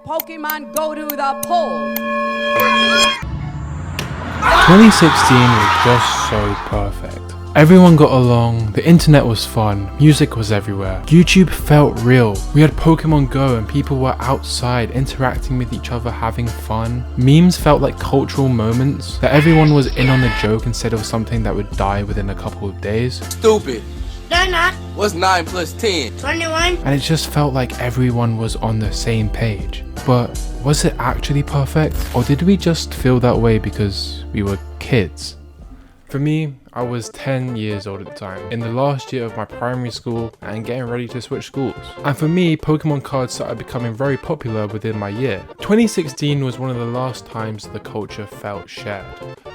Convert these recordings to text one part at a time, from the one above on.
Pokemon go to the polls. 2016 was just so perfect. Everyone got along, the internet was fun, music was everywhere, YouTube felt real. We had Pokemon Go and people were outside interacting with each other, having fun. Memes felt like cultural moments, that everyone was in on the joke instead of something that would die within a couple of days. Stupid. They're not. What's 9 plus 10? 21. And it just felt like everyone was on the same page. But was it actually perfect? Or did we just feel that way because we were kids? For me, I was 10 years old at the time, in the last year of my primary school and getting ready to switch schools. And for me, Pokemon cards started becoming very popular within my year. 2016 was one of the last times the culture felt shared.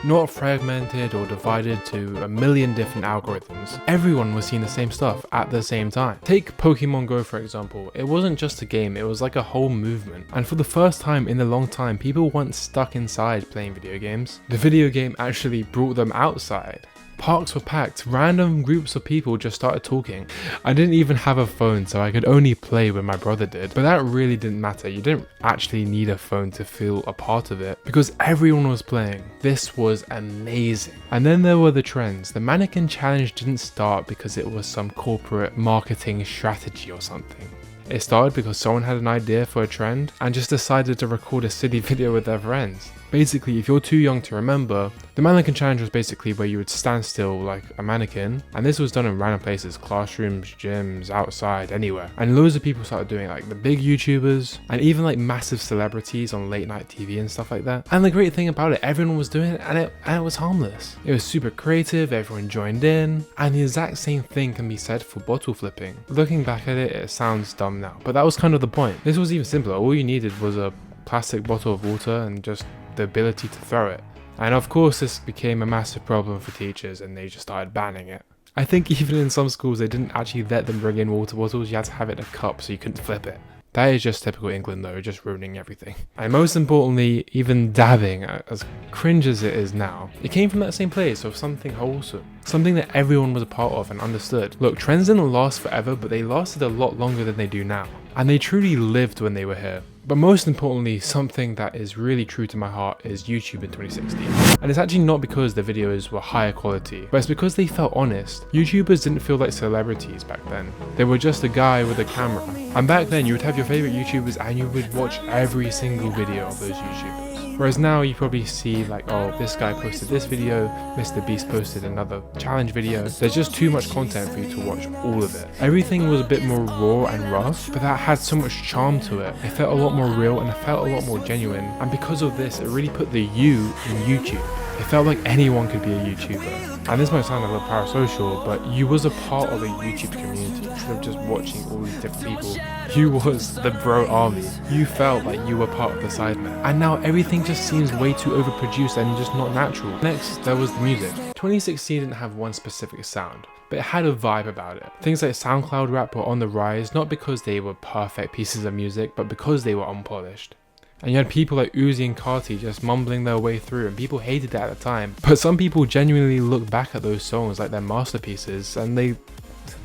Not fragmented or divided to a million different algorithms. Everyone was seeing the same stuff at the same time. Take Pokemon Go for example. It wasn't just a game, it was like a whole movement. And for the first time in a long time, people weren't stuck inside playing video games. The video game actually brought them outside. Parks were packed, random groups of people just started talking. I didn't even have a phone, so I could only play when my brother did. But that really didn't matter. You didn't actually need a phone to feel a part of it because everyone was playing. This was amazing. And then there were the trends. The mannequin challenge didn't start because it was some corporate marketing strategy or something. It started because someone had an idea for a trend and just decided to record a silly video with their friends. Basically, if you're too young to remember, the mannequin challenge was basically where you would stand still like a mannequin, and this was done in random places, classrooms, gyms, outside, anywhere. And loads of people started doing it, like the big YouTubers, and even like massive celebrities on late night TV and stuff like that. And the great thing about it, everyone was doing it and it was harmless. It was super creative, everyone joined in, and the exact same thing can be said for bottle flipping. Looking back at it, it sounds dumb now, but that was kind of the point. This was even simpler. All you needed was a plastic bottle of water and just the ability to throw it. And of course this became a massive problem for teachers and they just started banning it. I think even in some schools they didn't actually let them bring in water bottles, you had to have it in a cup so you couldn't flip it. That is just typical England though, just ruining everything. And most importantly, even dabbing, as cringe as it is now, it came from that same place of something wholesome. Something that everyone was a part of and understood. Look, trends didn't last forever, but they lasted a lot longer than they do now. And they truly lived when they were here. But most importantly, something that is really true to my heart is YouTube in 2016. And it's actually not because the videos were higher quality, but it's because they felt honest. YouTubers didn't feel like celebrities back then. They were just a guy with a camera. And back then you would have your favorite YouTubers and you would watch every single video of those YouTubers. Whereas now you probably see like, oh, this guy posted this video, Mr. Beast posted another challenge video. There's just too much content for you to watch all of it. Everything was a bit more raw and rough, but that had so much charm to it. It felt a lot more real and it felt a lot more genuine. And because of this, it really put the you in YouTube. It felt like anyone could be a YouTuber. And this might sound a little parasocial, but you was a part of a YouTube community instead of just watching all these different people. You was the bro army. You felt like you were part of the Sidemen. And now everything just seems way too overproduced and just not natural. Next, there was the music. 2016 didn't have one specific sound, but it had a vibe about it. Things like SoundCloud rap were on the rise, not because they were perfect pieces of music, but because they were unpolished. And you had people like Uzi and Carti just mumbling their way through, and people hated that at the time. But some people genuinely look back at those songs like they're masterpieces, and they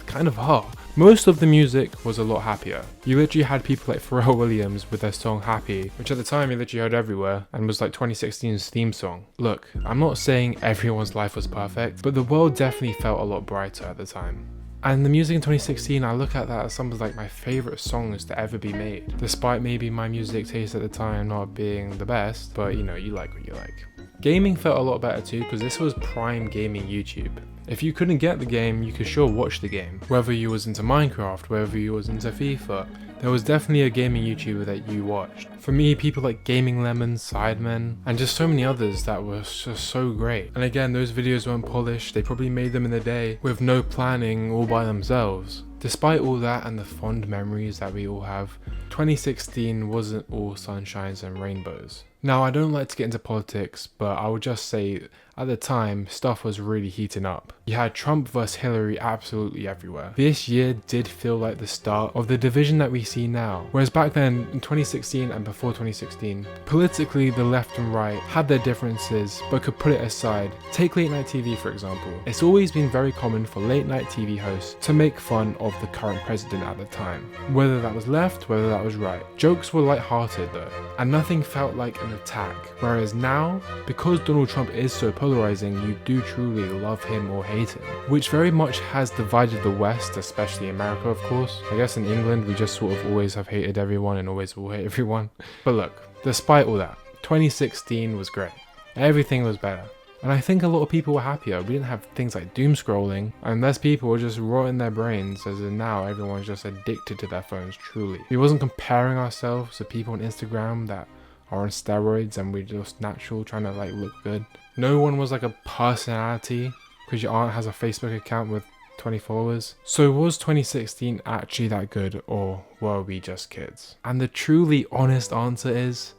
kind of are. Most of the music was a lot happier. You literally had people like Pharrell Williams with their song Happy, which at the time you literally heard everywhere and was like 2016's theme song. Look, I'm not saying everyone's life was perfect, but the world definitely felt a lot brighter at the time. And the music in 2016, I look at that as some of like my favourite songs to ever be made. Despite maybe my music taste at the time not being the best, but you know, you like what you like. Gaming felt a lot better too, because this was prime gaming YouTube. If you couldn't get the game, you could sure watch the game. Whether you was into Minecraft, whether you was into FIFA, there was definitely a gaming YouTuber that you watched. For me, people like Gaming Lemon, Sidemen, and just so many others that were just so great. And again, those videos weren't polished, they probably made them in the day with no planning all by themselves. Despite all that and the fond memories that we all have, 2016 wasn't all sunshines and rainbows. Now, I don't like to get into politics, but I would just say at the time, stuff was really heating up. You had Trump versus Hillary absolutely everywhere. This year did feel like the start of the division that we see now. Whereas back then, in 2016 and before 2016, politically the left and right had their differences, but could put it aside. Take late night TV for example. It's always been very common for late night TV hosts to make fun of the current president at the time. Whether that was left, whether that was right. Jokes were light-hearted though, and nothing felt like an attack. Whereas now, because Donald Trump is so polarizing, you do truly love him or hate him, which very much has divided the West, especially America of course. I guess in England we just sort of always have hated everyone and always will hate everyone. But look, despite all that, 2016 was great. Everything was better. And I think a lot of people were happier. We didn't have things like doom scrolling, and less people were just rotting their brains, as in now everyone's just addicted to their phones, truly. We wasn't comparing ourselves to people on Instagram that are on steroids and we're just natural trying to like look good. No one was like a personality because your aunt has a Facebook account with 20 followers. So was 2016 actually that good, or were we just kids? And the truly honest answer is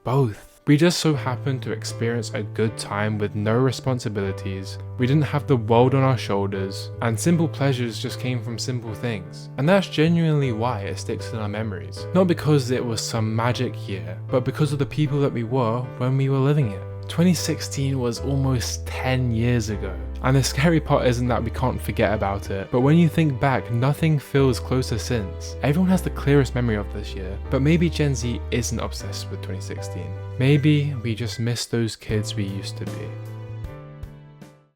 both. We just so happened to experience a good time with no responsibilities. We didn't have the world on our shoulders, and simple pleasures just came from simple things. And that's genuinely why it sticks in our memories. Not because it was some magic year, but because of the people that we were when we were living it. 2016 was almost 10 years ago. And the scary part isn't that we can't forget about it, but when you think back, nothing feels closer since. Everyone has the clearest memory of this year, but maybe Gen Z isn't obsessed with 2016. Maybe we just miss those kids we used to be.